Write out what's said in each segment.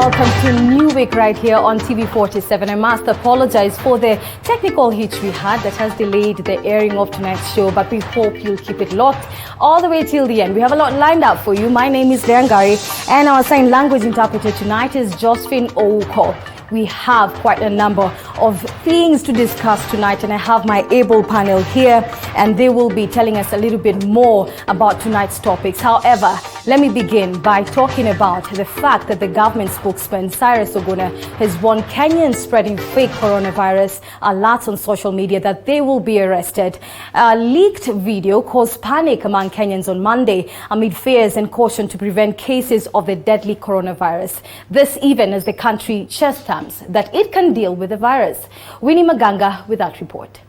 welcome to New Week right here on TV47. I must apologize for the technical hitch we had that has delayed the airing of tonight's show, but we hope you'll keep it locked all the way till the end. We have a lot lined up for you. My name is Leangari, and our sign language interpreter tonight is Josephine Ouko. We have quite a number of things to discuss tonight, and I have my able panel here, and they will be telling us a little bit more about tonight's topics. However, let me begin by talking about the fact that the government spokesman, Cyrus Oguna, has warned Kenyans spreading fake coronavirus alerts on social media that they will be arrested. A leaked video caused panic among Kenyans on Monday amid fears and caution to prevent cases of the deadly coronavirus. This even as the country chest that it can deal with the virus. Winnie Maganga with that report.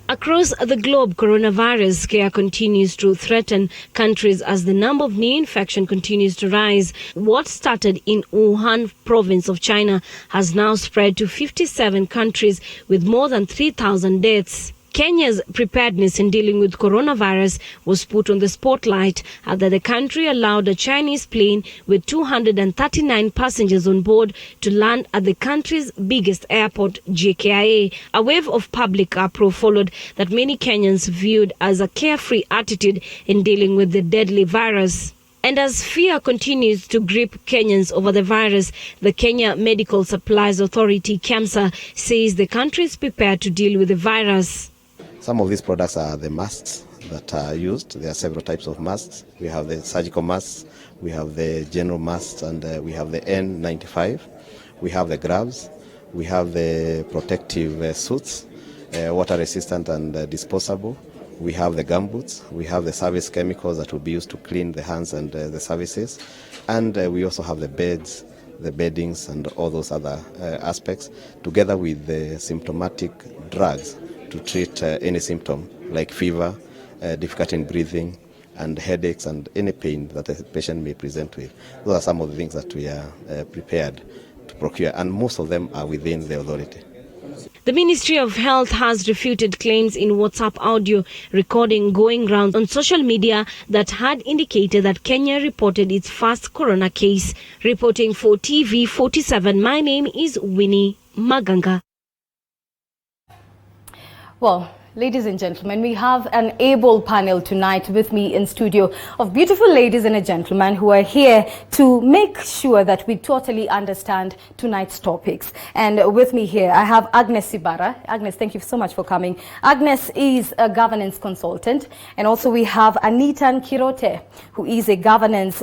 Across the globe, coronavirus scare continues to threaten countries as the number of new infection continues to rise. What started in Wuhan province of China has now spread to 57 countries with more than 3,000 deaths. Kenya's preparedness in dealing with coronavirus was put on the spotlight after the country allowed a Chinese plane with 239 passengers on board to land at the country's biggest airport, JKIA. A wave of public uproar followed that many Kenyans viewed as a carefree attitude in dealing with the deadly virus. And as fear continues to grip Kenyans over the virus, the Kenya Medical Supplies Authority, KEMSA, says the country is prepared to deal with the virus. Some of these products are the masks that are used. There are several types of masks. We have the surgical masks, we have the general masks, and we have the N95. We have the gloves, we have the protective suits, water resistant and disposable. We have the gumboots, we have the service chemicals that will be used to clean the hands and the services. And we also have the beds, the beddings, and all those other aspects, together with the symptomatic drugs to treat any symptom like fever, difficulty in breathing, and headaches, and any pain that a patient may present with. Those are some of the things that we are prepared to procure, and most of them are within the authority. The Ministry of Health has refuted claims in WhatsApp audio recording going round on social media that had indicated that Kenya reported its first corona case. Reporting for TV47, my name is Winnie Maganga. Well, ladies and gentlemen, we have an able panel tonight with me in studio of beautiful ladies and a gentleman who are here to make sure that we totally understand tonight's topics. And with me here, I have Agnes Sibara. Agnes, thank you so much for coming. Agnes is a governance consultant. And also we have Anita Kirote, who is a governance,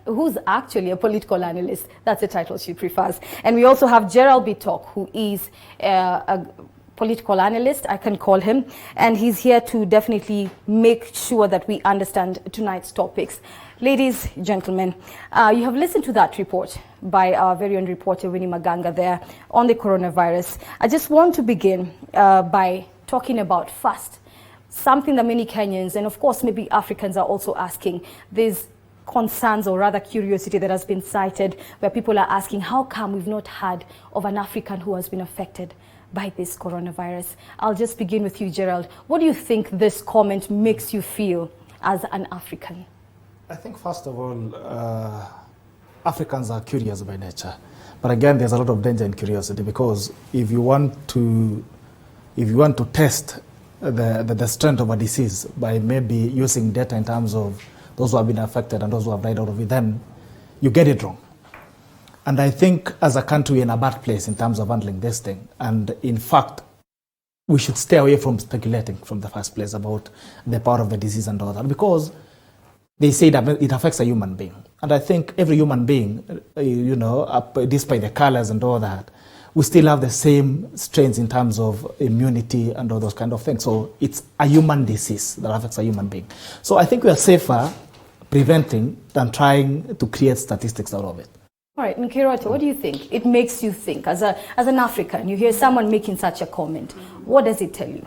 who's actually a political analyst. That's the title she prefers. And we also have Gerald Bitok, who is a political analyst, I can call him, and he's here to definitely make sure that we understand tonight's topics. Ladies, gentlemen, you have listened to that report by our very own reporter Winnie Maganga there on the coronavirus. I just want to begin by talking about first something that many Kenyans and of course maybe Africans are also asking. There's concerns or rather curiosity that has been cited where people are asking, how come we've not heard of an African who has been affected by this coronavirus? I'll just begin with you, Gerald. What do you think this comment makes you feel as an African? I think first of all, Africans are curious by nature. But again, there's a lot of danger in curiosity, because if you want to test the strength of a disease by maybe using data in terms of those who have been affected and those who have died out of it, then you get it wrong. And I think as a country we're in a bad place in terms of handling this thing. And in fact, we should stay away from speculating from the first place about the power of the disease and all that, because they say that it affects a human being. And I think every human being, despite the colors and all that, we still have the same strains in terms of immunity and all those kind of things. So it's a human disease that affects a human being. So I think we are safer preventing than trying to create statistics out of it. All right, Nkirote, what do you think? It makes you think, as an African, you hear someone making such a comment. What does it tell you?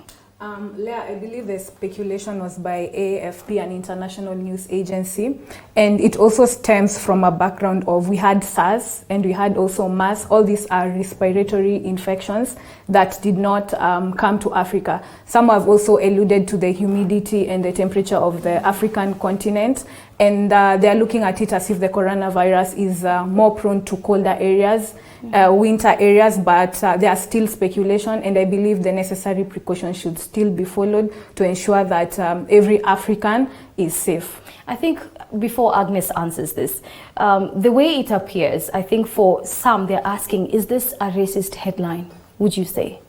Leah, I believe the speculation was by AFP, an international news agency, and it also stems from a background of we had SARS and we had also MERS. All these are respiratory infections that did not come to Africa. Some have also alluded to the humidity and the temperature of the African continent, and they're looking at it as if the coronavirus is more prone to colder areas, winter areas, but there are still speculation, and I believe the necessary precautions should still be followed to ensure that every African is safe. I think before Agnes answers this, the way it appears, I think for some they're asking, is this a racist headline, would you say?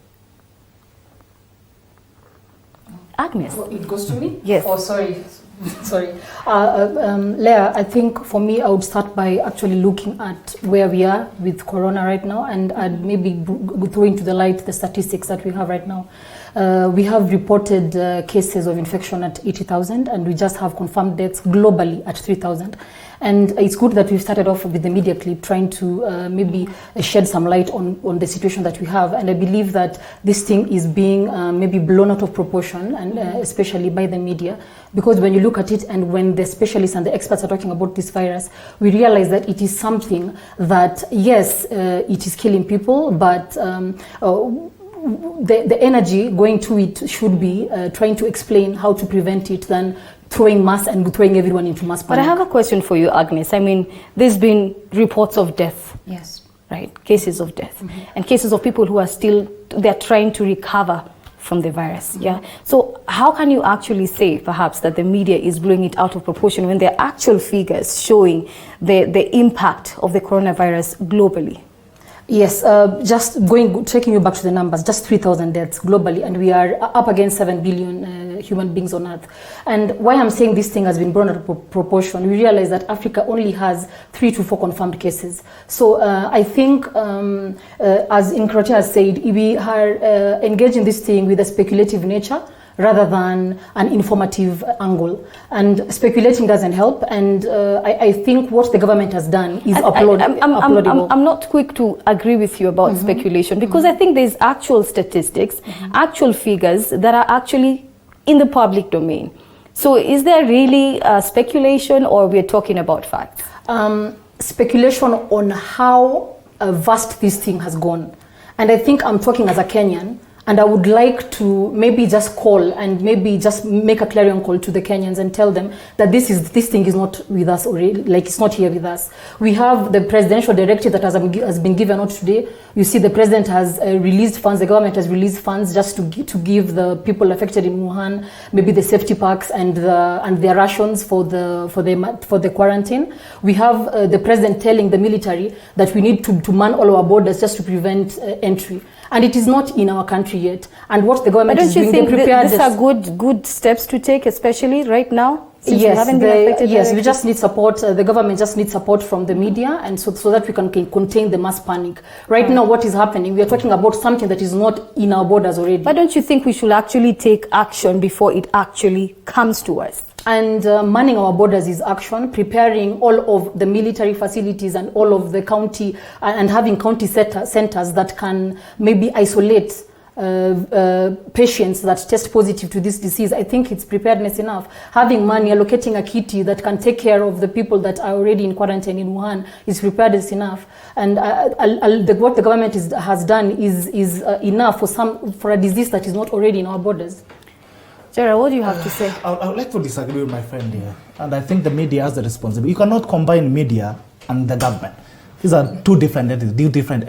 Agnes? Oh, it goes to me? Yes. Oh, sorry. Sorry. Leah, I think for me, I would start by actually looking at where we are with Corona right now, and I'd maybe throw into the light the statistics that we have right now. We have reported cases of infection at 80,000, and we just have confirmed deaths globally at 3,000. And it's good that we've started off with the media clip trying to maybe shed some light on the situation that we have. And I believe that this thing is being maybe blown out of proportion, and especially by the media. Because when you look at it, and when the specialists and the experts are talking about this virus, we realize that it is something that, yes, it is killing people, but the energy going to it should be trying to explain how to prevent it than throwing mass and throwing everyone into mass panic. But I have a question for you, Agnes. I mean, there's been reports of death. Yes. Right? Cases of death. And cases of people who are still, they're trying to recover from the virus. Yeah. So how can you actually say, perhaps, that the media is blowing it out of proportion when there are actual figures showing the impact of the coronavirus globally? Yes, just taking you back to the numbers, just 3,000 deaths globally, and we are up against 7 billion human beings on Earth. And why I'm saying this thing has been blown out of proportion, we realize that Africa only has 3 to 4 confirmed cases. So I think, as Nkrote has said, we are engaging this thing with a speculative nature rather than an informative angle. And speculating doesn't help. And I think what the government has done is uploadable. I'm not quick to agree with you about speculation, because I think there's actual statistics, actual figures that are actually in the public domain. So is there really speculation, or we're talking about facts? Speculation on how vast this thing has gone. And I think I'm talking as a Kenyan, and I would like to maybe just call and maybe just make a clarion call to the Kenyans and tell them that this thing is not with us already, like it's not here with us. We have the presidential directive that has been given out today. You see, the president has released funds, the government has released funds just to give the people affected in Wuhan maybe the safety packs and their rations for the quarantine. We have the president telling the military that we need to man all our borders just to prevent entry. And it is not in our country yet. And what the government is doing, they prepared these are good steps to take, especially right now? Yes, we just need support. The government just needs support from the media, and so that we can contain the mass panic. Right now, what is happening, we are talking about something that is not in our borders already. But don't you think we should actually take action before it actually comes to us? And manning our borders is action, preparing all of the military facilities and all of the county, and having county centers that can maybe isolate patients that test positive to this disease. I think it's preparedness enough. Having money, allocating a kitty that can take care of the people that are already in quarantine in Wuhan is preparedness enough. And what the government has done is enough for a disease that is not already in our borders. Gerald, what do you have to say? I would like to disagree with my friend here. And I think the media has the responsibility. You cannot combine media and the government. These are two different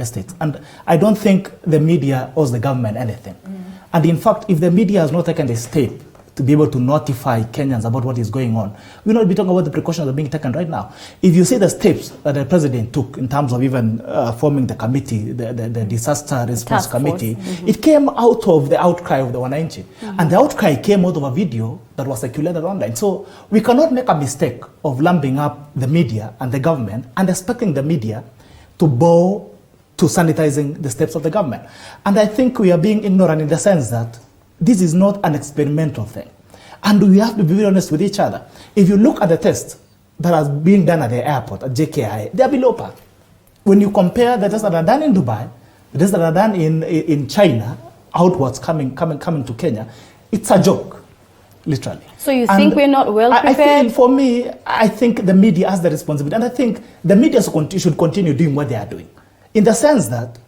estates. And I don't think the media owes the government anything. And in fact, if the media has not taken the step to be able to notify Kenyans about what is going on, we'll not be talking about the precautions that are being taken right now. If you see the steps that the president took in terms of even forming the committee, the disaster response committee, it came out of the outcry of the Wananchi. And the outcry came out of a video that was circulated online. So we cannot make a mistake of lumping up the media and the government and expecting the media to bow to sanitizing the steps of the government. And I think we are being ignorant in the sense that this is not an experimental thing. And we have to be very honest with each other. If you look at the tests that are being done at the airport, at JKI, they are below par. When you compare the tests that are done in Dubai, the tests that are done in China, outwards coming to Kenya, it's a joke, literally. So you think we're not well prepared? For me, I think the media has the responsibility. And I think the media should continue doing what they are doing. In the sense that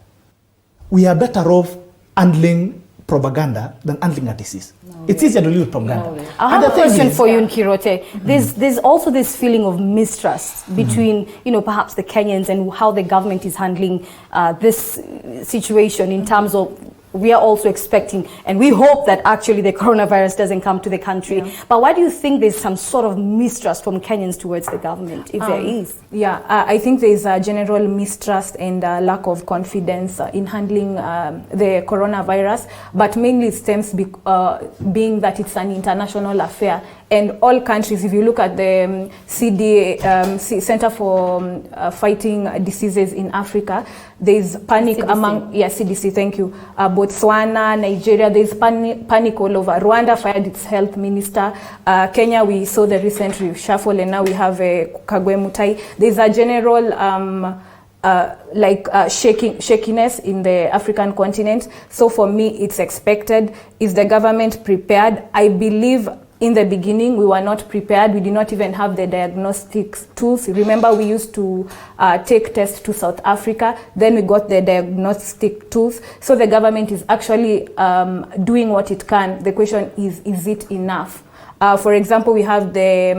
we are better off handling propaganda than handling a disease. It's easier to live with propaganda. I have a question for you, Nkirote. There's also this feeling of mistrust between, perhaps the Kenyans and how the government is handling this situation in terms of we are also expecting, and we hope that actually the coronavirus doesn't come to the country. Yeah. But why do you think there's some sort of mistrust from Kenyans towards the government, if there is? Yeah, I think there's a general mistrust and lack of confidence in handling the coronavirus, but mainly it stems being that it's an international affair. And all countries, if you look at the Center for Fighting Diseases in Africa, there's panic CDC. among, CDC, thank you, Botswana, Nigeria, there's panic all over. Rwanda fired its health minister. Kenya, we saw the recent reshuffle, and now we have Kagwe Mutai. There's a general shakiness in the African continent. So for me, it's expected. Is the government prepared? I believe in the beginning, we were not prepared. We did not even have the diagnostic tools. Remember, we used to take tests to South Africa. Then we got the diagnostic tools. So the government is actually doing what it can. The question is it enough? For example, we have the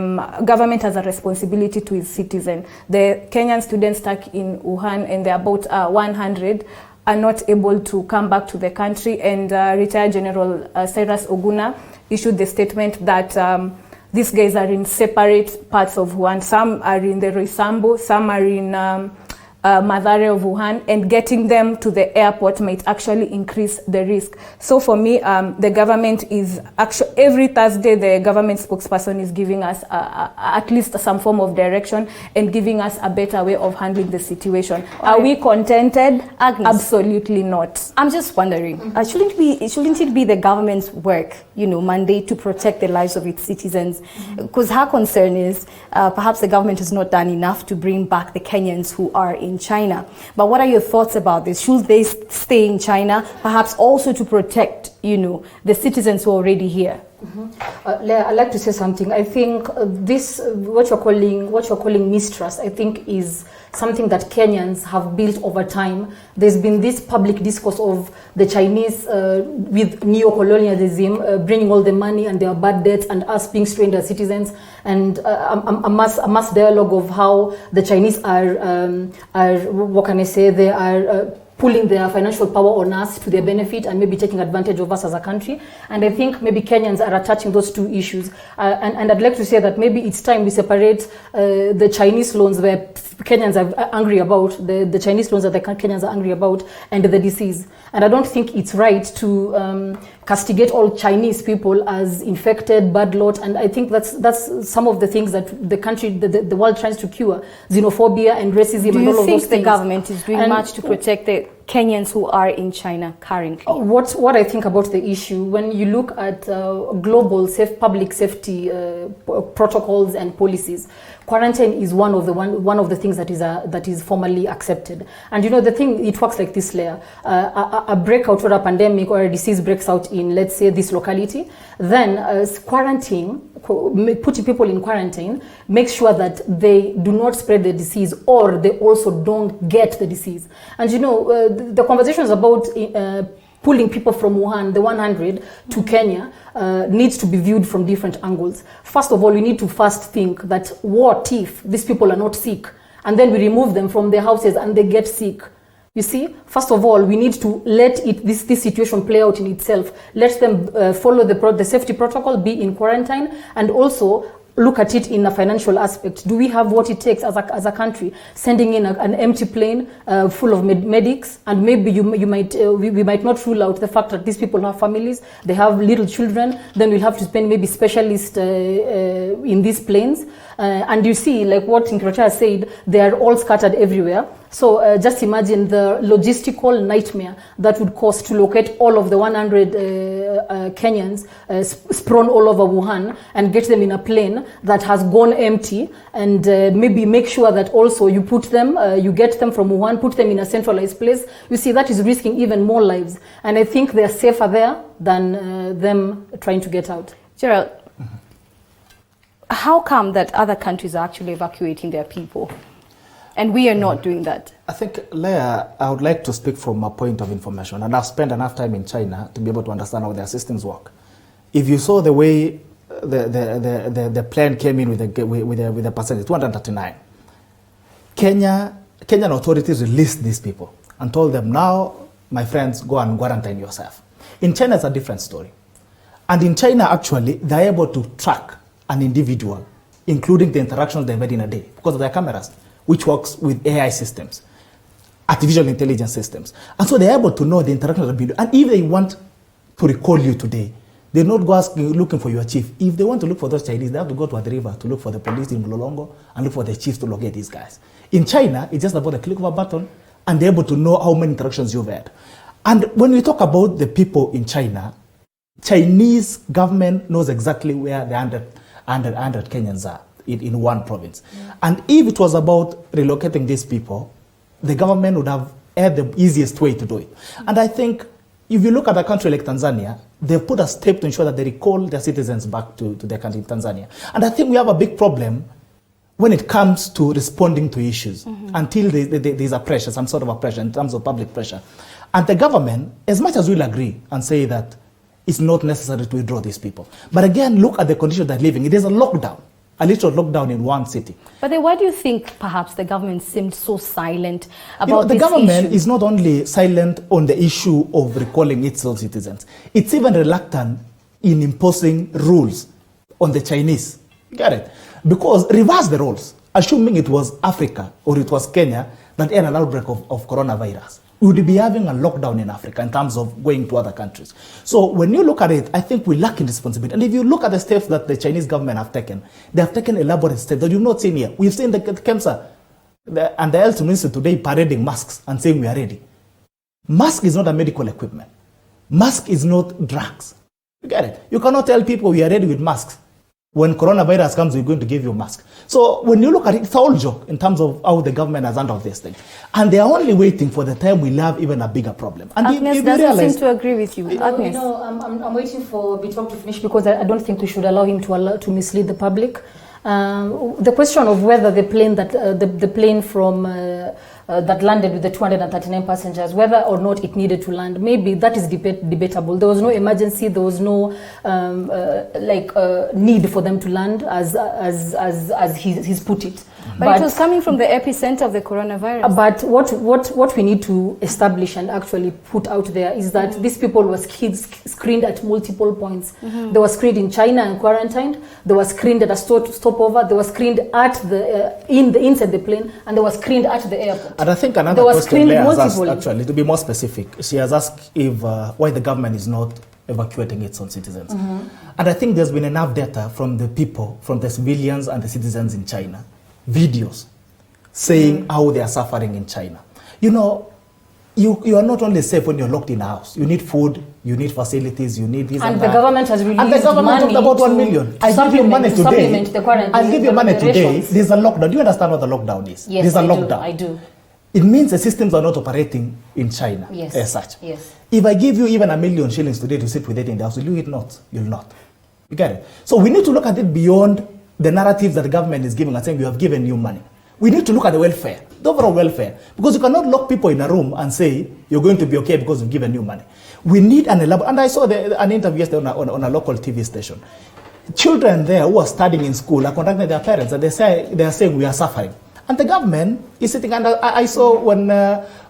government has a responsibility to its citizens. The Kenyan students stuck in Wuhan, and they're about 100, are not able to come back to the country. And retired General Cyrus Oguna issued the statement that these guys are in separate parts of Wuhan. Some are in the Roysambu, some are in Mathare of Wuhan, and getting them to the airport might actually increase the risk. So for me, the government is actually, every Thursday, the government spokesperson is giving us at least some form of direction and giving us a better way of handling the situation. Are we contented? Agnes, absolutely not. I'm just wondering, shouldn't it be the government's work, mandate to protect the lives of its citizens? Because her concern is perhaps the government has not done enough to bring back the Kenyans who are in China. But what are your thoughts about this? Should they stay in China, perhaps also to protect, the citizens who are already here? I'd like to say something. I think this, what you're calling mistrust, I think is something that Kenyans have built over time. There's been this public discourse of the Chinese with neo-colonialism bringing all the money and their bad debts, and us being strained as citizens, and a mass dialogue of how the Chinese are what can I say, they are pulling their financial power on us to their benefit and maybe taking advantage of us as a country. And I think maybe Kenyans are attaching those two issues. And I'd like to say that maybe it's time we separate the Chinese loans where Kenyans are angry about, the Chinese loans that the Kenyans are angry about, and the disease. And I don't think it's right to castigate all Chinese people as infected, bad lot. And I think that's some of the things that the country, the world tries to cure, xenophobia and racism. Do and all of those things. you think the government is doing much to protect the Kenyans who are in China currently? What I think about the issue, when you look at global public safety protocols and policies, quarantine is one of the things that is formally accepted. And the thing, it works like this layer. A breakout or a pandemic or a disease breaks out in, let's say, this locality, then quarantine, putting people in quarantine, makes sure that they do not spread the disease, or they also don't get the disease. And the conversations about pulling people from Wuhan, the 100, to Kenya, needs to be viewed from different angles. First of all, we need to first think that what if these people are not sick, and then we remove them from their houses and they get sick? You see, first of all, we need to let this situation play out in itself. Let them follow the safety protocol, be in quarantine, and also look at it in a financial aspect. Do we have what it takes as a country? Sending in an empty plane full of medics, and maybe we might not rule out the fact that these people have families, they have little children. Then we'll have to spend maybe specialists in these planes. And you see, like what Nkirote said, they are all scattered everywhere. So just imagine the logistical nightmare that would cost to locate all of the 100 Kenyans sprawn all over Wuhan and get them in a plane that has gone empty, and maybe make sure that also you get them from Wuhan, put them in a centralized place. You see, that is risking even more lives. And I think they're safer there than them trying to get out. Gerald, how come that other countries are actually evacuating their people? and we are not doing that. I think, Leah, I would like to speak from a point of information, and I've spent enough time in China to be able to understand how their systems work. If you saw the way the plan came in with the percentage, 239, Kenyan authorities released these people and told them, now, my friends, go and quarantine yourself. In China, it's a different story. And in China, actually, they're able to track an individual, including the interactions they've had in a day, because of their cameras, which works with AI systems, artificial intelligence systems. And so they're able to know the interactions of the video. And if they want to recall you today, they not go asking, looking for your chief. If they want to look for those Chinese, they have to go to the river to look for the police in Mlolongo and look for the chiefs to locate these guys. In China, it's just about a click of a button, and they're able to know how many interactions you've had. And when we talk about the people in China, Chinese government knows exactly where the 100 Kenyans are in one province. Yeah. And if it was about relocating these people, the government would have had the easiest way to do it. And I think if you look at a country like Tanzania, they've put a step to ensure that they recall their citizens back to their country, Tanzania. And I think we have a big problem when it comes to responding to issues until there's a pressure, some sort of a pressure in terms of public pressure. And the government, as much as we'll agree and say that it's not necessary to withdraw these people. But again, look at the conditions they're living in. There's a lockdown, a literal lockdown in one city. But then why do you think perhaps the government seemed so silent about this issue? The government is not only silent on the issue of recalling its own citizens, it's even reluctant in imposing rules on the Chinese. Get it? Because reverse the roles, assuming it was Africa or it was Kenya that had an outbreak of coronavirus, we would be having a lockdown in Africa in terms of going to other countries. So when you look at it, I think we lack in responsibility. And if you look at the steps that the Chinese government have taken, they have taken elaborate steps that you've not seen here. We've seen the KEMSA and the health minister today parading masks and saying we are ready. Mask is not a medical equipment. Mask is not drugs. You get it? You cannot tell people we are ready with masks. When coronavirus comes, we're going to give you a mask. So when you look at it, it's all joke in terms of how the government has handled this thing. And they are only waiting for the time we'll have even a bigger problem. And Agnes doesn't seem to agree with you. Agnes. I'm waiting for Bitok to finish because I don't think we should allow him to mislead the public. The question of whether the plane from that landed with the 239 passengers, whether or not it needed to land, maybe that is debatable. There was no emergency, there was no need for them to land as he's put it. But it was coming from the epicenter of the coronavirus. But what we need to establish and actually put out there is that these people were screened at multiple points. They were screened in China and quarantined. They were screened at a stopover. They were screened at inside the plane, and they were screened at the airport. And I think another question Leah has asked, actually, to be more specific, she has asked if why the government is not evacuating its own citizens. And I think there's been enough data from the people, from the civilians and the citizens in China, videos saying how they are suffering in China. You know, you are not only safe when you're locked in a house. You need food, you need facilities, you need this and the that. government has released and the government money talked about 1 million. I give you money today. I'll give you money today. There's a lockdown. Do you understand what the lockdown is? Yes, there's a lockdown. I do. It means the systems are not operating in China as such. Yes. If I give you even $1 million shillings today to sit with it in the house, will you it not? You'll not. You get it? So we need to look at it beyond the narratives that the government is giving and saying we have given you money. We need to look at the welfare, the overall welfare, because you cannot lock people in a room and say you're going to be okay because we've given you money. We need an elaborate, and I saw an interview yesterday on a local TV station. Children there who are studying in school are contacting their parents and they are saying we are suffering. And the government is sitting, and I saw when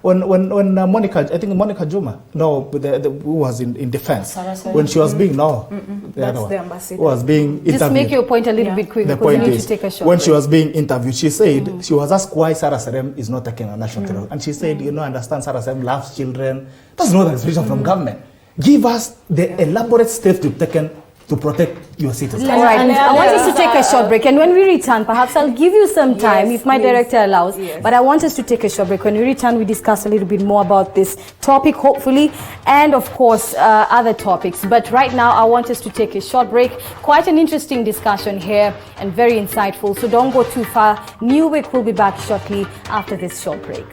Monica, I think Monica Juma, who was in defense, when she was being, that's the ambassador. Who was being interviewed. Just make your point a little bit quick, the because point we need is, to take a short when break. she was being interviewed, she said, she was asked why Sarah Serem is not taking a national terror. And she said, I understand Sarah Serem loves children. That's not an explanation from government. Give us the elaborate steps to taken to protect your citizens. All right, I want us to take a short break, and when we return, perhaps I'll give you some time if my director allows. Yes. But I want us to take a short break. When we return, we discuss a little bit more about this topic, hopefully, and of course, other topics. But right now, I want us to take a short break. Quite an interesting discussion here and very insightful. So don't go too far. New Week will be back shortly after this short break.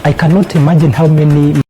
I cannot imagine how many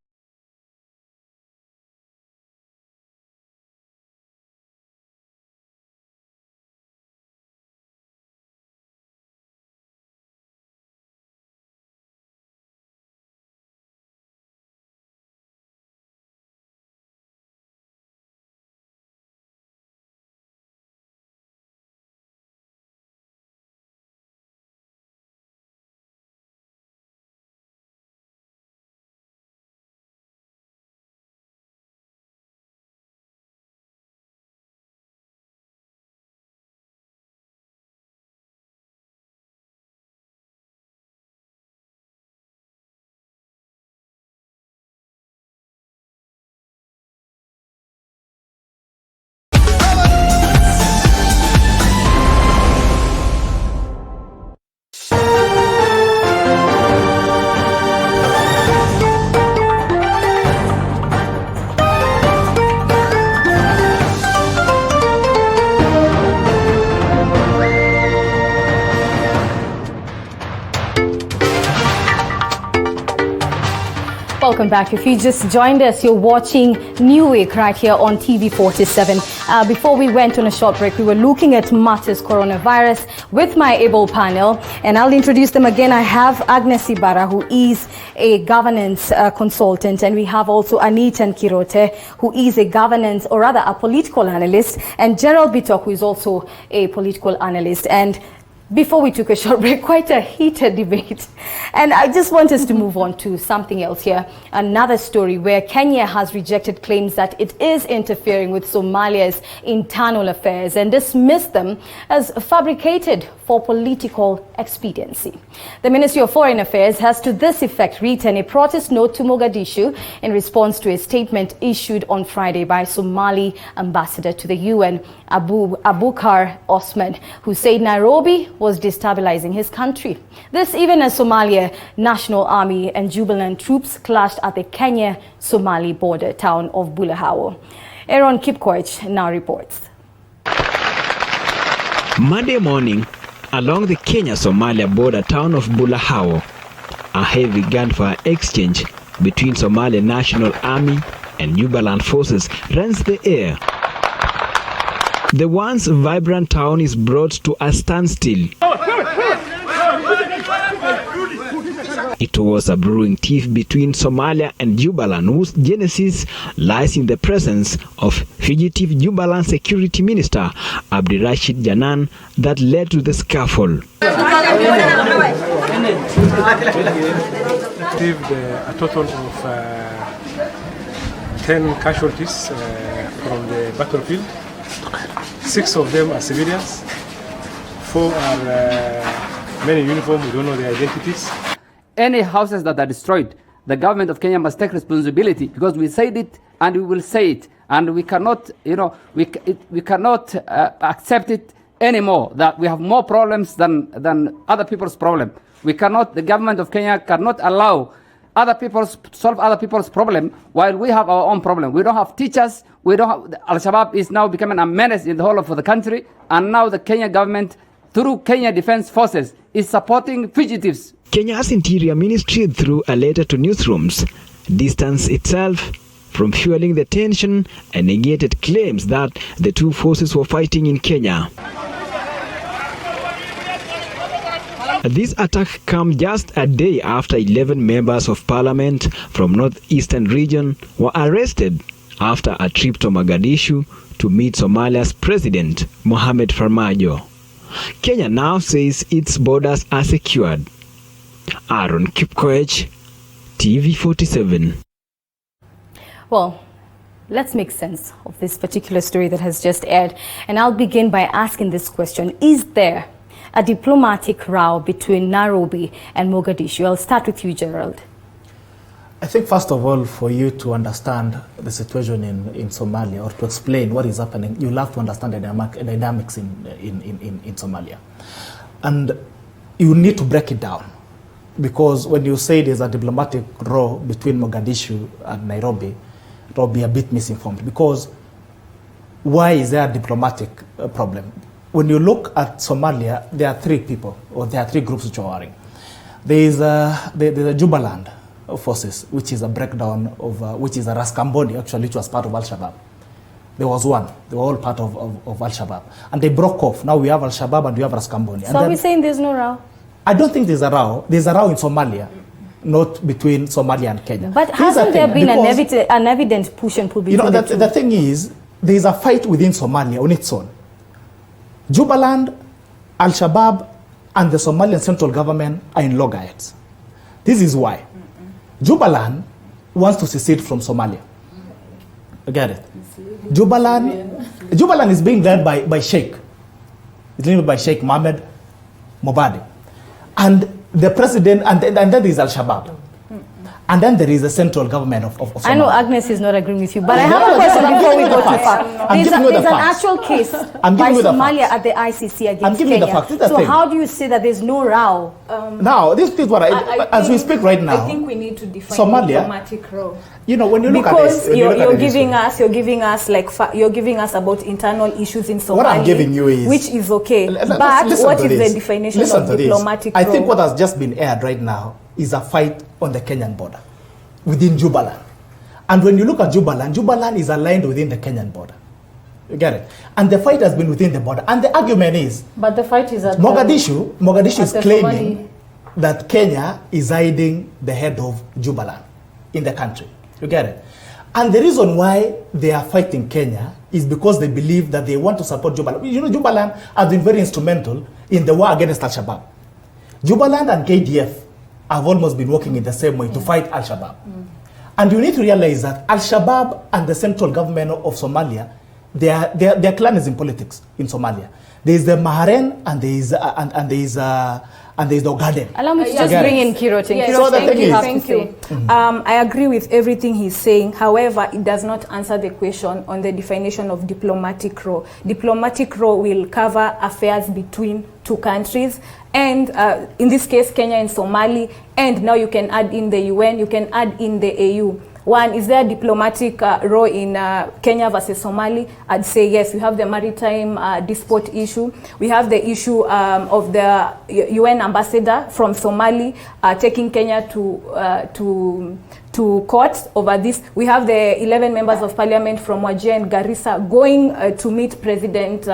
Welcome back. If you just joined us, you're watching New Week right here on TV47. Before we went on a short break, we were looking at matters coronavirus with my able panel, and I'll introduce them again. I have Agnes Ibarra, who is a governance consultant, and we have also Anita Nkirote, who is a governance, or rather a political analyst, and Gerald Bitok, who is also a political analyst. And before we took a short break, quite a heated debate. And I just want us to move on to something else here. Another story where Kenya has rejected claims that it is interfering with Somalia's internal affairs and dismissed them as fabricated for political expediency. The Ministry of Foreign Affairs has to this effect written a protest note to Mogadishu in response to a statement issued on Friday by Somali ambassador to the UN, Abukar Osman, who said Nairobi was destabilizing his country. This even as Somalia National Army and Jubilant troops clashed at the Kenya-Somali border town of Bulawayo. Aaron Kipkoech now reports. Monday morning, along the Kenya-Somalia border town of Bulawayo, a heavy gunfire exchange between Somalia National Army and Jubilant forces rends the air. The once vibrant town is brought to a standstill. It was a brewing tiff between Somalia and Jubilant, whose genesis lies in the presence of fugitive Jubilant Security Minister Abdirashid Janan that led to the scuffle. Received a total of 10 casualties from the battlefield. 6 of them are civilians, 4 are men in uniform, we don't know their identities. Any houses that are destroyed, the government of Kenya must take responsibility, because we said it and we will say it, and we cannot, we cannot accept it anymore. That we have more problems than other people's problem. We cannot. The government of Kenya cannot allow other people to solve other people's problem while we have our own problem. We don't have teachers. We don't have. Al-Shabaab is now becoming a menace in the whole of the country, and now the Kenya government, through Kenya Defence Forces, is supporting fugitives. Kenya's Interior Ministry, through a letter to newsrooms, distanced itself from fueling the tension and negated claims that the two forces were fighting in Kenya. This attack comes just a day after 11 members of parliament from northeastern region were arrested after a trip to Mogadishu to meet Somalia's president, Mohamed Farmajo. Kenya now says its borders are secured. Aaron Kipkoech, TV47. Well, let's make sense of this particular story that has just aired. And I'll begin by asking this question. Is there a diplomatic row between Nairobi and Mogadishu? I'll start with you, Gerald. I think, first of all, for you to understand the situation in Somalia, or to explain what is happening, you'll have to understand the dynamics in Somalia. And you need to break it down. Because when you say there's a diplomatic row between Mogadishu and Nairobi, it will be a bit misinformed. Because why is there a diplomatic problem? When you look at Somalia, there are 3 people, or there are 3 groups which are warring. There's a Jubaland, forces, which is a breakdown of, which is a Raskamboni, actually, which was part of Al-Shabaab. There was one. They were all part of Al-Shabaab. And they broke off. Now we have Al-Shabaab and we have Raskamboni. So are we saying there's no row? I don't think there's a row. There's a row in Somalia, not between Somalia and Kenya. But hasn't there been an evident push and pull between the two? The thing is, there is a fight within Somalia on its own. Jubaland, Al-Shabaab, and the Somalian central government are in loggerheads. This is why. Jubaland wants to secede from Somalia. You get it? Jubaland is being led by Sheikh. It's led by Sheikh Mohammed Mobadi. And the president, and then there is Al-Shabaab. And then there is the central government of Somalia. I know Agnes is not agreeing with you, but I have a question before we go too far. There's an actual case by Somalia at the ICC against Kenya. So how do you say that there's no row? Now, this is what as we speak right now. I think we need to define Somalia, diplomatic row. You know, when you look because at this, you're giving us about internal issues in Somalia. What I'm giving you is, which is okay, but what is the definition of diplomatic row? I think what has just been aired right now is a fight on the Kenyan border within Jubaland. And when you look at Jubaland, Jubaland is aligned within the Kenyan border. You get it? And the fight has been within the border. And the argument is, but the fight is at Mogadishu is claiming that Kenya is hiding the head of Jubaland in the country. You get it? And the reason why they are fighting Kenya is because they believe that they want to support Jubaland. You know, Jubaland has been very instrumental in the war against Al-Shabaab. Jubaland and KDF have almost been working in the same way to fight Al-Shabaab. And you need to realize that Al-Shabaab and the central government of Somalia, their clan is in politics in Somalia. There is the Maharen and there is the Ogaden. Allow me to just bring in Kirotin. Yes, Kirotin, thank you. I agree with everything he's saying. However, it does not answer the question on the definition of diplomatic row. Diplomatic row will cover affairs between two countries, and in this case, Kenya and Somali, and now you can add in the UN, you can add in the AU. One, is there a diplomatic role in Kenya versus Somali? I'd say yes. We have the maritime dispute issue. We have the issue of the UN ambassador from Somali taking Kenya to court over this. We have the 11 members of parliament from Wajir and Garissa going to meet President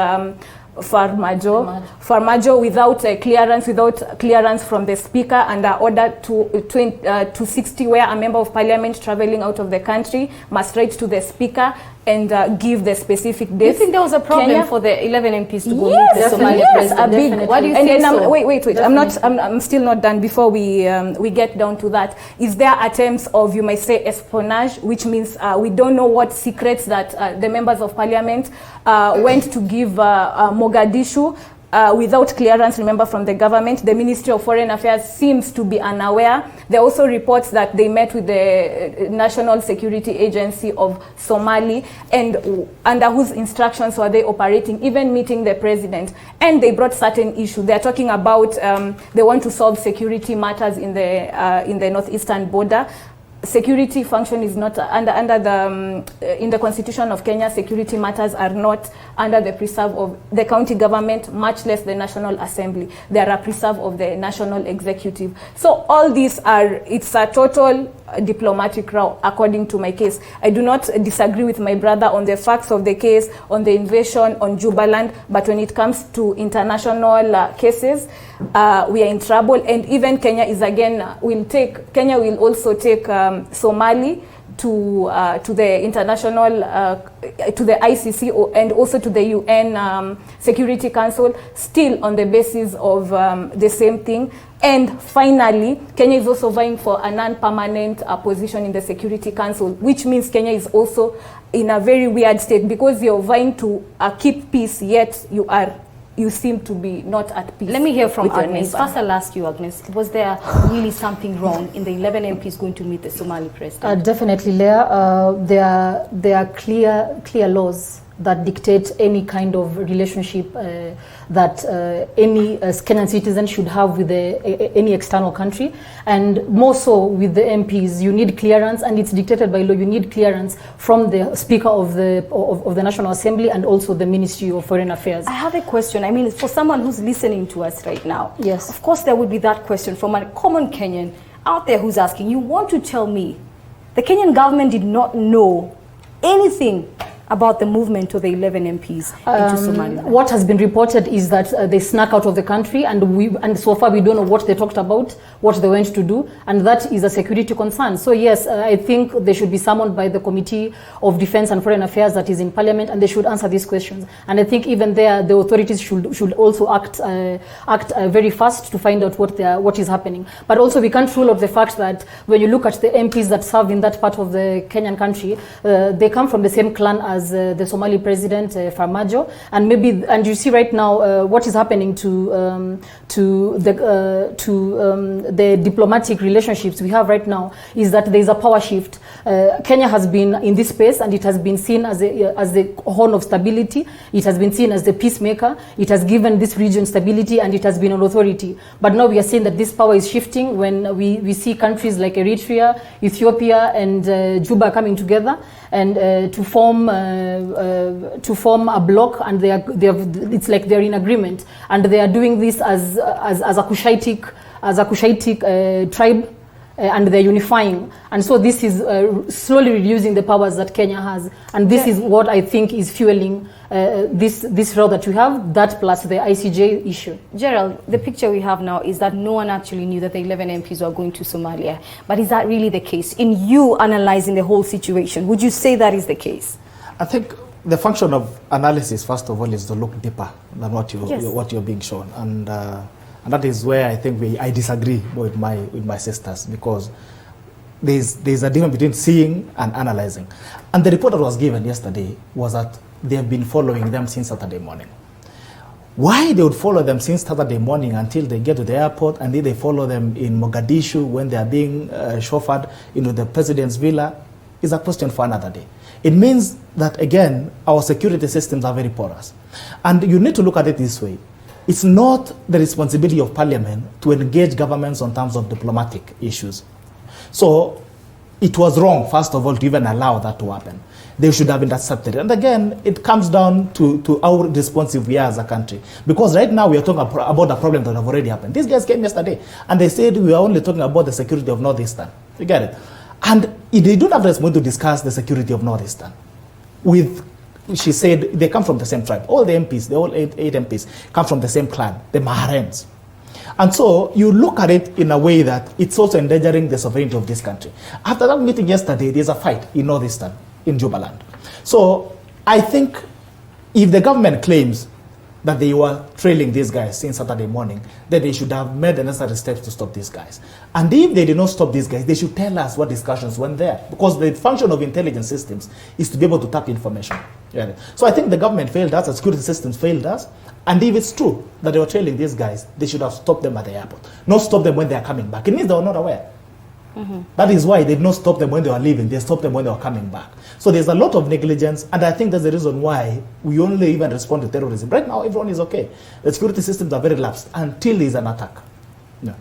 Farmajo without clearance from the speaker, and are ordered to 60, where a member of parliament traveling out of the country must write to the speaker and give the specific dates. Do you think there was a problem for the 11 MPs to go yes, meet the Somali president? A big. Why do you say so? Wait. I'm still not done. Before we get down to that, is there attempts of, you might say, espionage, which means we don't know what secrets that the members of parliament went to give Mogadishu without clearance, remember, from the government. The Ministry of Foreign Affairs seems to be unaware. There are also reports that they met with the National Security Agency of Somali, and under whose instructions were they operating, even meeting the president. And they brought certain issues. They are talking about they want to solve security matters in the northeastern border. Security function is not under the in the constitution of Kenya. Security matters are not under the preserve of the county government, much less the National Assembly. They are a preserve of the national executive. So all these it's a total diplomatic row, according to my case. I do not disagree with my brother on the facts of the case, on the invasion, on Jubaland, but when it comes to international cases, we are in trouble. And even Kenya Kenya will also take Somali to the international, to the ICC and also to the UN Security Council, still on the basis of the same thing. And finally, Kenya is also vying for a non-permanent position in the Security Council, which means Kenya is also in a very weird state, because you're vying to keep peace, yet you seem to be not at peace. Let me hear from Agnes. First, I'll ask you, Agnes, was there really something wrong in the 11 MPs going to meet the Somali president? Definitely, Leah. There are clear laws that dictate any kind of relationship that any Kenyan citizen should have with any external country, and more so with the MPs. You need clearance, and it's dictated by law. You need clearance from the Speaker of the National Assembly and also the Ministry of Foreign Affairs. I have a question. I mean, for someone who's listening to us right now, yes, of course there would be that question from a common Kenyan. out there who's asking, you want to tell me the Kenyan government did not know anything about the movement of the 11 MPs into Somalia? What has been reported is that they snuck out of the country, and so far we don't know what they talked about, what they went to do, and that is a security concern. So yes, I think they should be summoned by the Committee of Defense and Foreign Affairs that is in Parliament, and they should answer these questions. And I think even there, the authorities should also act very fast to find out what is happening. But also we can't rule out the fact that when you look at the MPs that serve in that part of the Kenyan country, they come from the same clan as the Somali president Farmajo, and you see right now what is happening to the diplomatic relationships we have right now is that there is a power shift. Kenya has been in this space, and it has been seen as the horn of stability. It has been seen as the peacemaker. It has given this region stability, and it has been an authority. But now we are seeing that this power is shifting when we see countries like Eritrea, Ethiopia, and Juba coming together and to form a bloc, and it's like they're in agreement, and they are doing this as a Cushitic tribe, and they're unifying, and so this is slowly reducing the powers that Kenya has, and this is what I think is fueling this row that we have, that plus the ICJ issue. Gerald, the picture we have now is that no one actually knew that the 11 MPs were going to Somalia. But is that really the case? In you analyzing the whole situation, would you say that is the case? I think the function of analysis, first of all, is to look deeper than what you're being shown, and that is where I think I disagree with my sisters, because there's a difference between seeing and analyzing. And the report that was given yesterday was that they have been following them since Saturday morning. Why they would follow them since Saturday morning until they get to the airport, and then they follow them in Mogadishu when they are being chauffeured into the president's villa, is a question for another day. It means that, again, our security systems are very porous. And you need to look at it this way. It's not the responsibility of Parliament to engage governments on terms of diplomatic issues. So it was wrong, first of all, to even allow that to happen. They should have intercepted it. And again, it comes down to how responsive we are as a country. Because right now we are talking about a problem that have already happened. These guys came yesterday and they said we are only talking about the security of Northeastern. You get it? And they don't have the responsibility to discuss the security of Northeastern. She said they come from the same tribe. All the MPs, all eight MPs, come from the same clan, the Maharems. And so you look at it in a way that it's also endangering the sovereignty of this country. After that meeting yesterday, there's a fight in Northeastern, in Jubaland. So I think if the government claims that they were trailing these guys since Saturday morning, then they should have made the necessary steps to stop these guys. And if they did not stop these guys, they should tell us what discussions went there. Because the function of intelligence systems is to be able to tap information. Yeah. So I think the government failed us, the security systems failed us. And if it's true that they were trailing these guys, they should have stopped them at the airport. Not stop them when they are coming back. It means they were not aware. Mm-hmm. That is why they did not stop them when they were leaving. They stopped them when they were coming back. So there's a lot of negligence, and I think that's the reason why we only even respond to terrorism. Right now, everyone is okay. The security systems are very lapsed until there's an attack. Yeah.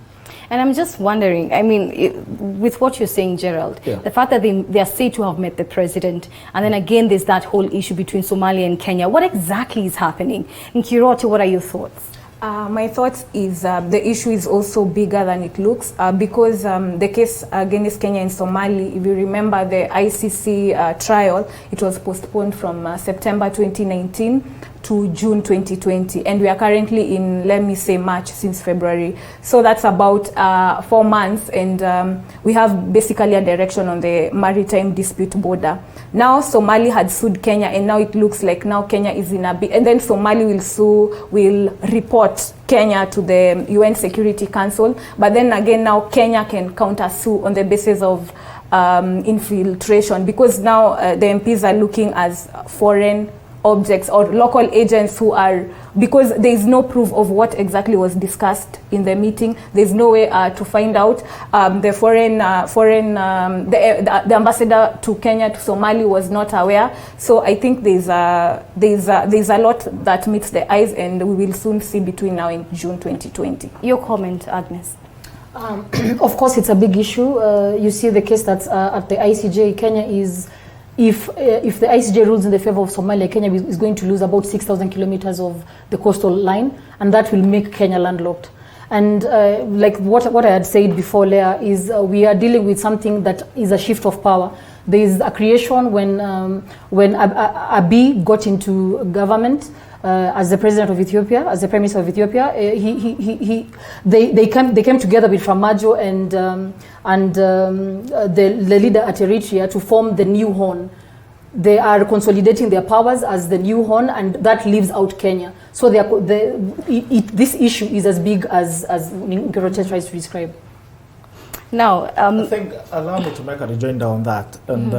And I'm just wondering, I mean, with what you're saying, Gerald, the fact that they are said to have met the president, and then again there's that whole issue between Somalia and Kenya. What exactly is happening? And Kiroti, what are your thoughts? My thoughts is the issue is also bigger than it looks because the case against Kenya and Somali, if you remember the ICC trial, it was postponed from September 2019 to June 2020, and we are currently in, let me say, March since February. So that's about 4 months, and we have basically a direction on the maritime dispute border. Now Somali had sued Kenya, and now it looks like now Kenya is in a bit, and then Somali will report Kenya to the UN Security Council, but then again now Kenya can counter sue on the basis of infiltration, because now the MPs are looking as foreign objects or local agents who are, because there is no proof of what exactly was discussed in the meeting. There's no way to find out. The the ambassador to Kenya to Somali was not aware. So I think there's a lot that meets the eyes, and we will soon see between now and June 2020. Your comment, Agnes? Of course, it's a big issue. You see the case that's at the ICJ. Kenya is, if the ICJ rules in the favor of Somalia, Kenya is going to lose about 6,000 kilometers of the coastal line, and that will make Kenya landlocked. And like what I had said before, Leah, is we are dealing with something that is a shift of power. There is a creation when Abiy got into government as the president of Ethiopia, as the prime minister of Ethiopia. They came together with Farmajo and the leader at Eritrea to form the new Horn. They are consolidating their powers as the new Horn, and that leaves out Kenya. So this issue is as big as Nkorote tries to describe. Now, I think, allow me to make a rejoinder on that. And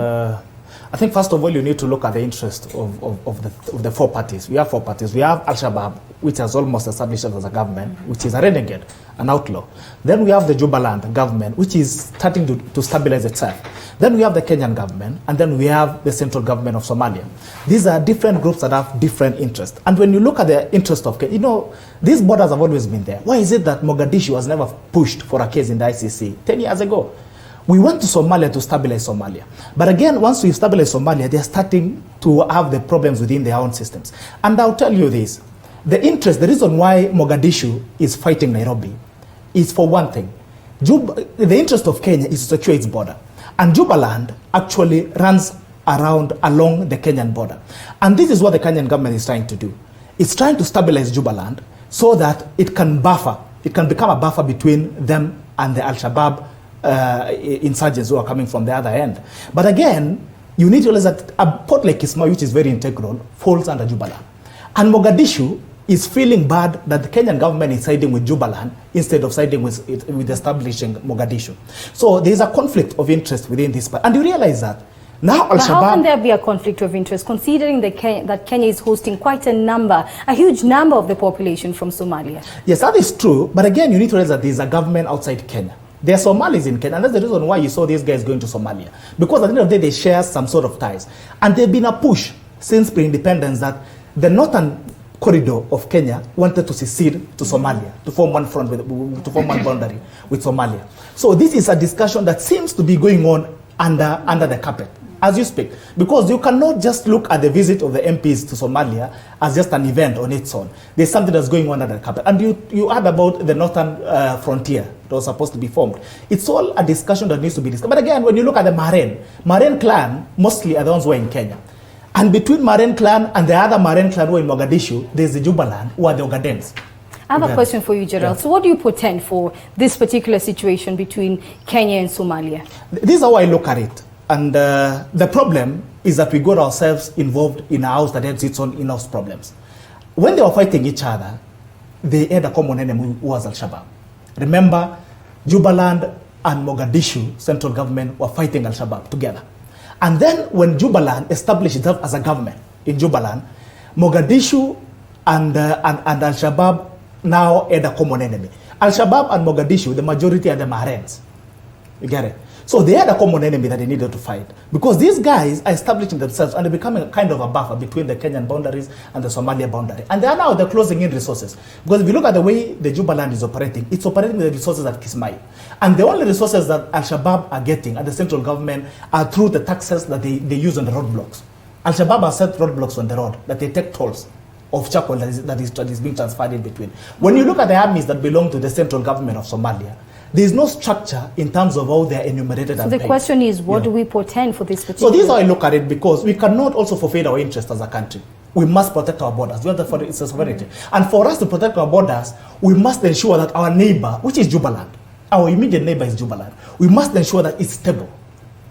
I think, first of all, you need to look at the interest of the four parties. We have four parties. We have Al-Shabaab, which has almost established as a government, which is a renegade, an outlaw. Then we have the Jubaland government, which is starting to stabilize itself. Then we have the Kenyan government, and then we have the central government of Somalia. These are different groups that have different interests. And when you look at the interest of Kenya, you know, these borders have always been there. Why is it that Mogadishu was never pushed for a case in the ICC 10 years ago? We went to Somalia to stabilize Somalia. But again, once we stabilize Somalia, they're starting to have the problems within their own systems. And I'll tell you this, the reason why Mogadishu is fighting Nairobi is for one thing. The interest of Kenya is to secure its border. And Jubaland actually runs along the Kenyan border. And this is what the Kenyan government is trying to do. It's trying to stabilize Jubaland so that it can become a buffer between them and the Al-Shabaab insurgents who are coming from the other end. But again, you need to realize that a port like Kismayo, which is very integral, falls under Jubaland. And Mogadishu is feeling bad that the Kenyan government is siding with Jubaland instead of siding with establishing Mogadishu. So there is a conflict of interest within this part. And you realize that now Al-Shabaab... How can there be a conflict of interest considering that Kenya is hosting quite a huge number of the population from Somalia? Yes, that is true. But again, you need to realize that there is a government outside Kenya. There are Somalis in Kenya, and that's the reason why you saw these guys going to Somalia. Because at the end of the day, they share some sort of ties. And there's been a push since pre-independence that the northern corridor of Kenya wanted to secede to Somalia, to form one front, to form one boundary with Somalia. So this is a discussion that seems to be going on under the carpet as you speak. Because you cannot just look at the visit of the MPs to Somalia as just an event on its own. There's something that's going on under the carpet. And you heard about the northern frontier that was supposed to be formed. It's all a discussion that needs to be discussed. But again, when you look at the Maren clan mostly are the ones who are in Kenya. And between Maren clan and the other Maren clan who are in Mogadishu, there's the Jubaland, who are the Ogadens. I have a question for you, Gerald. Yeah. So what do you portend for this particular situation between Kenya and Somalia? This is how I look at it. And the problem is that we got ourselves involved in a house that has its own in-house problems. When they were fighting each other, they had a common enemy who was Al-Shabaab. Remember, Jubaland and Mogadishu central government were fighting Al-Shabaab together. And then when Jubaland established itself as a government in Jubaland, Mogadishu and Al-Shabaab now had a common enemy. Al-Shabaab and Mogadishu, the majority are the Mahrens. You get it? So they had a common enemy that they needed to fight. Because these guys are establishing themselves and they're becoming a kind of a buffer between the Kenyan boundaries and the Somalia boundary. And they are now closing in resources. Because if you look at the way the Jubaland is operating, it's operating with the resources at Kismayo. And the only resources that Al-Shabaab are getting at the central government are through the taxes that they use on the roadblocks. Al-Shabaab has set roadblocks on the road that they take tolls of charcoal that is being transferred in between. When you look at the armies that belong to the central government of Somalia, there is no structure in terms of how they are enumerated. So the question is, what do we portend for this particular? So this is how I look at it, because we cannot also forfeit our interest as a country. We must protect our borders. We have the sovereignty. And for us to protect our borders, we must ensure that our neighbor, which is Jubaland, our immediate neighbor is Jubaland, we must ensure that it's stable.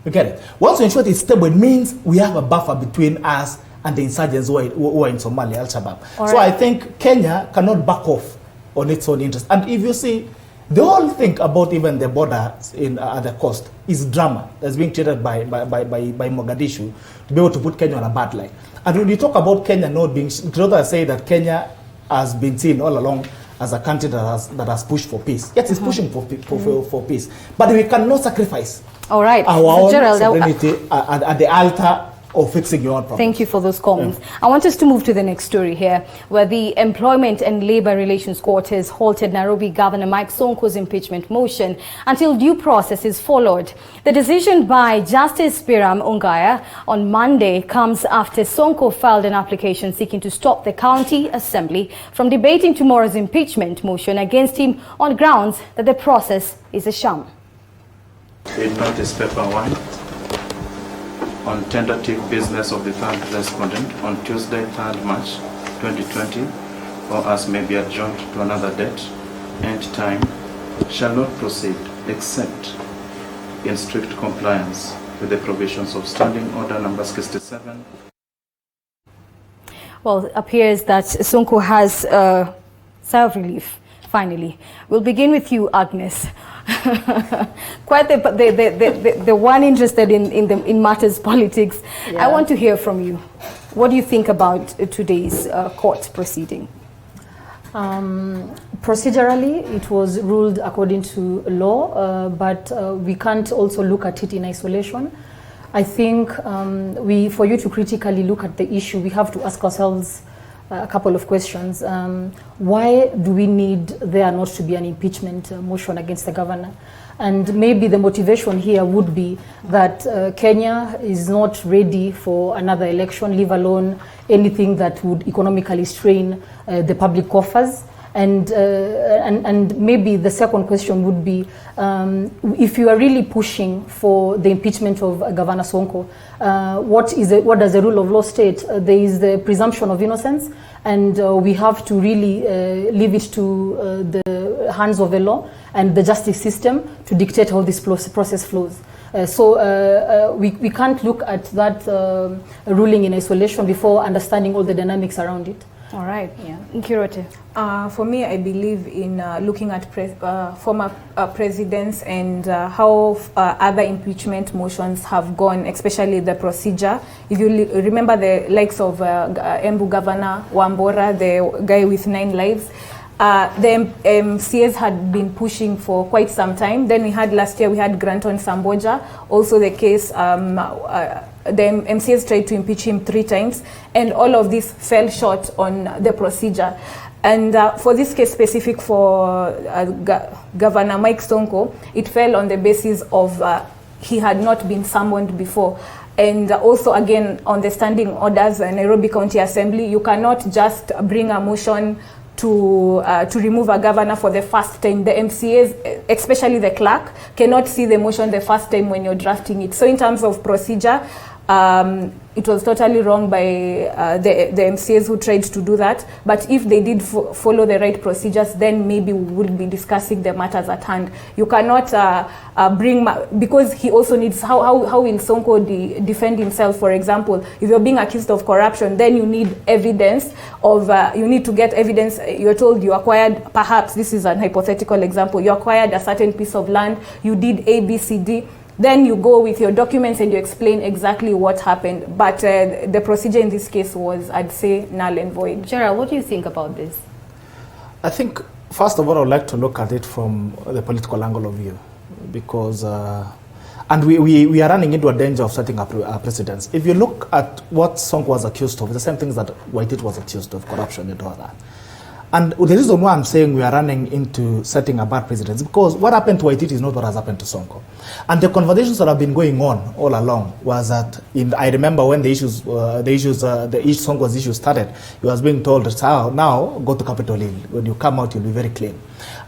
You get it? Once we ensure that it's stable, it means we have a buffer between us and the insurgents who are in Somalia, Al-Shabaab. So I think Kenya cannot back off on its own interest. And if you see, the whole thing about even the border at the coast is drama that's being created by Mogadishu to be able to put Kenya on a bad light. And when you talk about Kenya not being, Kiroda say that Kenya has been seen all along as a country that has pushed for peace. Yes, it's pushing for peace, but we cannot sacrifice our own sovereignty at the altar of fixing your own problems. Thank you for those comments. I want us to move to the next story here, where the Employment and Labour Relations Court has halted Nairobi Governor Mike Sonko's impeachment motion until due process is followed. The decision by Justice Piram Ongaya on Monday comes after Sonko filed an application seeking to stop the county assembly from debating tomorrow's impeachment motion against him on grounds that the process is a sham. In notice paper 1 on tentative business of the third respondent on Tuesday, 3rd March 2020, or as may be adjourned to another date and time, shall not proceed except in strict compliance with the provisions of Standing Order number 67. Well, it appears that Sonko has self-relief, finally. We'll begin with you, Agnes. Quite the one interested in matters politics. Yeah. I want to hear from you. What do you think about today's court proceeding? Procedurally, it was ruled according to law, but we can't also look at it in isolation. I think for you to critically look at the issue, we have to ask ourselves a couple of questions. Why do we need there not to be an impeachment motion against the governor? And maybe the motivation here would be that Kenya is not ready for another election, leave alone anything that would economically strain the public coffers. And maybe the second question would be, if you are really pushing for the impeachment of Governor Sonko, what does the rule of law state? There is the presumption of innocence, and we have to really leave it to the hands of the law and the justice system to dictate how this process flows. So we can't look at that ruling in isolation before understanding all the dynamics around it. All right. Yeah. Kirote. For me, I believe in looking at former presidents and how other impeachment motions have gone, especially the procedure. If you remember the likes of Embu Governor Wambora, the guy with 9 lives, the MCAs had been pushing for quite some time. Then last year we had Granton Samboja, also the case, the MCAs tried to impeach him 3 times, and all of this fell short on the procedure. And for this case specific for Governor Mike Sonko, it fell on the basis of he had not been summoned before. And also, again, on the standing orders, Nairobi County Assembly, you cannot just bring a motion to remove a governor for the first time. The MCAs, especially the clerk, cannot see the motion the first time when you're drafting it. So in terms of procedure, it was totally wrong by the MCAs who tried to do that. But if they did follow the right procedures, then maybe we would be discussing the matters at hand. You cannot because he also needs, how will Sonko defend himself, for example? If you're being accused of corruption, then you need evidence of, you need to get evidence. You're told you acquired, perhaps this is an hypothetical example, you acquired a certain piece of land, you did A, B, C, D. Then you go with your documents and you explain exactly what happened. But the procedure in this case was, I'd say, null and void. Gerald, what do you think about this? I think, first of all, I would like to look at it from the political angle of view, because, and we are running into a danger of setting up precedents. If you look at what Sonko was accused of, the same things that Waititi was accused of, corruption and all that. And the reason why I'm saying we are running into setting a bad precedent is because what happened to Waititi is not what has happened to Sonko. And the conversations that have been going on all along was that, I remember when the Sonko's issue started, he was being told, now go to Capitol Hill. When you come out, you'll be very clean.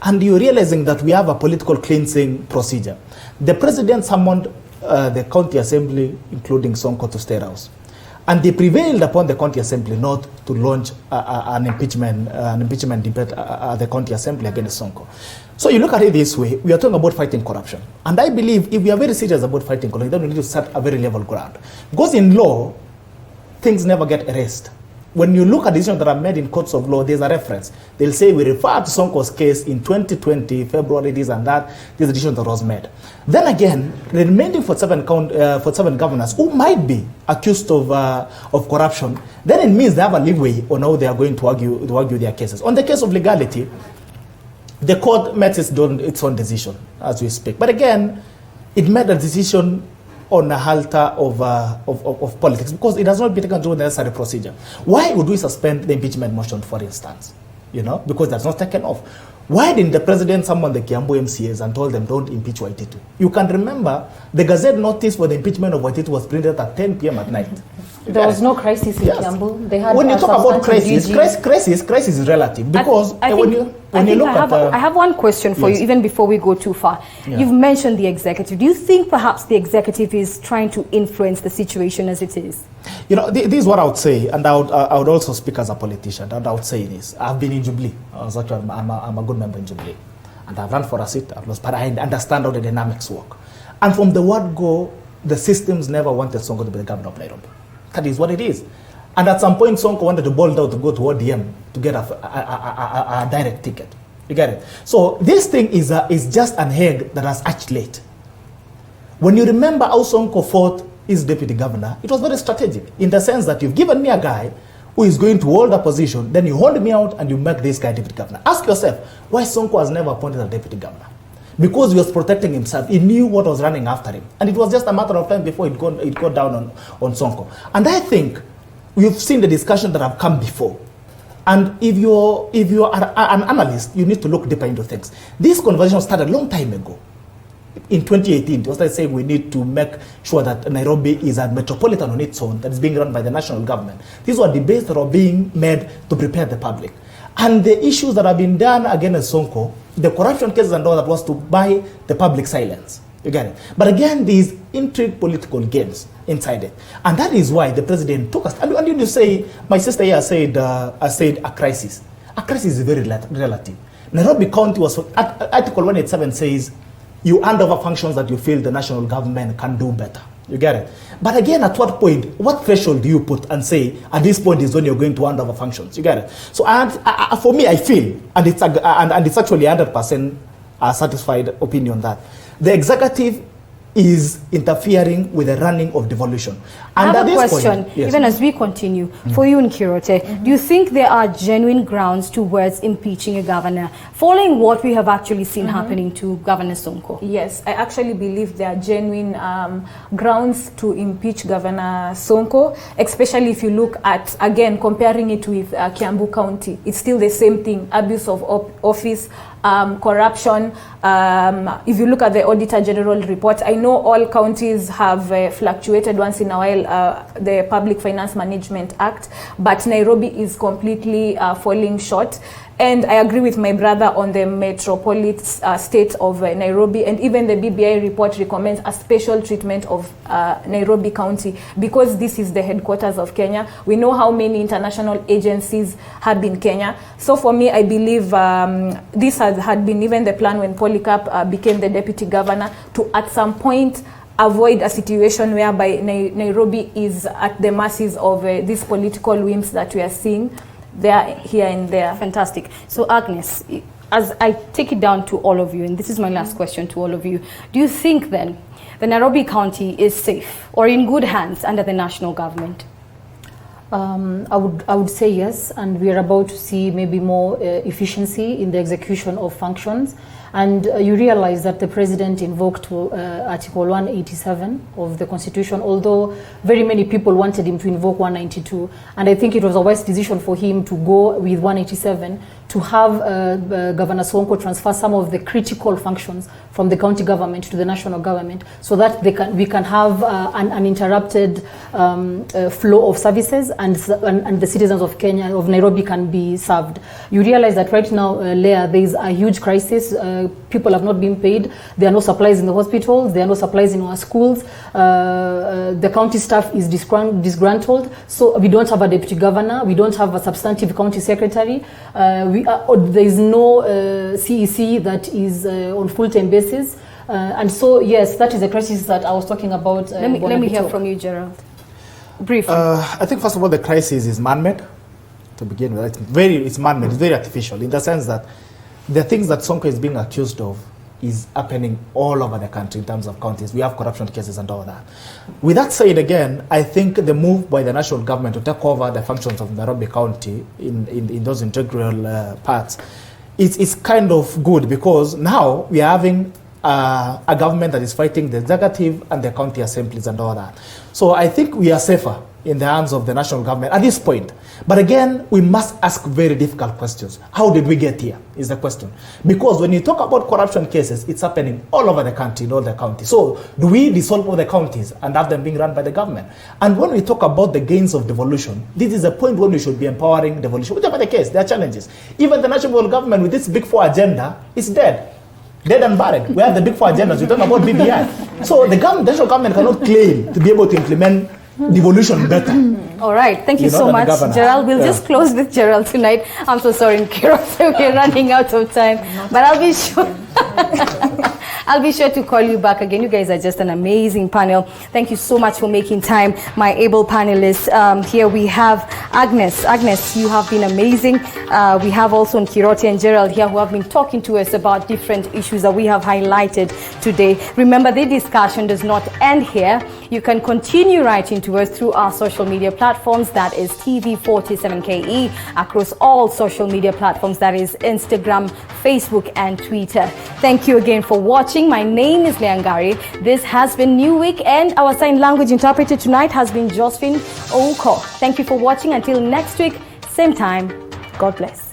And you're realizing that we have a political cleansing procedure. The president summoned the county assembly, including Sonko, to State House. And they prevailed upon the county assembly not to launch an impeachment debate at the county assembly against Sonko. So you look at it this way, we are talking about fighting corruption. And I believe if we are very serious about fighting corruption, then we need to set a very level ground. Because in law, things never get erased. When you look at decisions that are made in courts of law, there's a reference. They'll say, we refer to Sonko's case in 2020, February, this and that, this decision that was made. Then again, the remaining 47 governors who might be accused of corruption, then it means they have a leeway on how they are going to argue their cases. On the case of legality, the court made its own decision as we speak. But again, it made a decision on a halter of politics because it has not been taken through the necessary procedure. Why would we suspend the impeachment motion, for instance? You know, because that's not taken off. Why didn't the president summon the Kiambu MCAs and told them don't impeach Waititu? You can remember the Gazette notice for the impeachment of Waititu was printed at 10 p.m. at night. There was no crisis in Kiambu. They had when you talk about crisis is relative because I have one question for you, even before we go too far. Yeah. You've mentioned the executive. Do you think perhaps the executive is trying to influence the situation as it is? You know, this is what I would say, and I would also speak as a politician, and I would say this. I've been in Jubilee. I'm a good member in Jubilee, and I've run for a seat, but I understand how the dynamics work. And from the word go, the systems never wanted Sonko to be the governor of Nairobi. That is what it is. And at some point, Sonko wanted to bold out to go to ODM to get a direct ticket. You get it? So this thing is just an egg that has hatched late. When you remember how Sonko fought his deputy governor, it was very strategic in the sense that you've given me a guy who is going to hold a position, then you hold me out and you make this guy deputy governor. Ask yourself, why Sonko has never appointed a deputy governor? Because he was protecting himself. He knew what was running after him. And it was just a matter of time before it got down on Sonko. And I think we've seen the discussion that have come before. And if you are an analyst, you need to look deeper into things. This conversation started a long time ago. In 2018, it was like saying we need to make sure that Nairobi is a metropolitan on its own that is being run by the national government. These were debates that are being made to prepare the public. And the issues that have been done against Sonko, the corruption cases and all that, was to buy the public silence. You get it? But again, these intrigue political games inside it. And that is why the president took us. And you say, my sister here said a crisis. A crisis is very relative. Nairobi County was, Article 187 says, you hand over functions that you feel the national government can do better. You get it? But again, at what point, what threshold do you put and say, at this point is when you're going to hand over functions? You get it? So for me, I feel, and it's actually 100% satisfied opinion that the executive is interfering with the running of devolution. And I have a question, point, even as we continue, for you, Nkirote, do you think there are genuine grounds towards impeaching a governor, following what we have actually seen happening to Governor Sonko? Yes, I actually believe there are genuine grounds to impeach Governor Sonko, especially if you look at, again, comparing it with Kiambu County. It's still the same thing, abuse of office, corruption. If you look at the Auditor General report, I know all counties have fluctuated once in a while, the Public Finance Management Act, but Nairobi is completely falling short. And I agree with my brother on the metropolitan state of Nairobi, and even the BBI report recommends a special treatment of Nairobi County because this is the headquarters of Kenya. We know how many international agencies have in Kenya. So for me, I believe this had been even the plan when Polycarp became the deputy governor to at some point avoid a situation whereby Nairobi is at the mercies of these political whims that we are seeing there, here and there. Fantastic. So Agnes, as I take it down to all of you, and this is my last question to all of you, do you think then the Nairobi County is safe or in good hands under the national government? I would say yes, and we are about to see maybe more efficiency in the execution of functions. And you realize that the president invoked Article 187 of the Constitution, although very many people wanted him to invoke 192. And I think it was a wise decision for him to go with 187 to have Governor Sonko transfer some of the critical functions from the county government to the national government so that we can have an uninterrupted flow of services and the citizens of Kenya, of Nairobi, can be served. You realize that right now, Leah, there is a huge crisis. People have not been paid. There are no supplies in the hospitals. There are no supplies in our schools. The county staff is disgruntled. So we don't have a deputy governor. We don't have a substantive county secretary. There is no CEC that is on full-time basis. And so, yes, that is the crisis that I was talking about. Let me hear from you, Gerald. Briefly. I think, first of all, the crisis is man-made to begin with. It's man-made. It's very artificial in the sense that the things that Sonko is being accused of is happening all over the country in terms of counties. We have corruption cases and all that. With that said, again, I think the move by the national government to take over the functions of Nairobi County in those integral parts is kind of good because now we are having a government that is fighting the executive and the county assemblies and all that. So I think we are safer in the hands of the national government at this point. But again, we must ask very difficult questions. How did we get here is the question. Because when you talk about corruption cases, it's happening all over the country, in all the counties. So do we dissolve all the counties and have them being run by the government? And when we talk about the gains of devolution, this is a point when we should be empowering devolution. Whichever the case, there are challenges. Even the national government with this Big Four agenda is dead. Dead and buried. We have the Big Four agendas. We talk about BBI. So the national government cannot claim to be able to implement devolution better. All right, thank you so much, Gerald. We'll just close with Gerald tonight. I'm so sorry, Kiros, we're running out of time, but I'll be sure. I'll be sure to call you back again. You guys are just an amazing panel. Thank you so much for making time, my able panelists. Here we have Agnes. Agnes, you have been amazing. We have also Kiroti and Gerald here who have been talking to us about different issues that we have highlighted today. Remember, the discussion does not end here. You can continue writing to us through our social media platforms. That is TV47KE across all social media platforms. That is Instagram, Facebook, and Twitter. Thank you again for watching. My name is Leangari. This has been New Week, and our sign language interpreter tonight has been Josephine Ouko. Thank you for watching. Until next week, same time. God bless.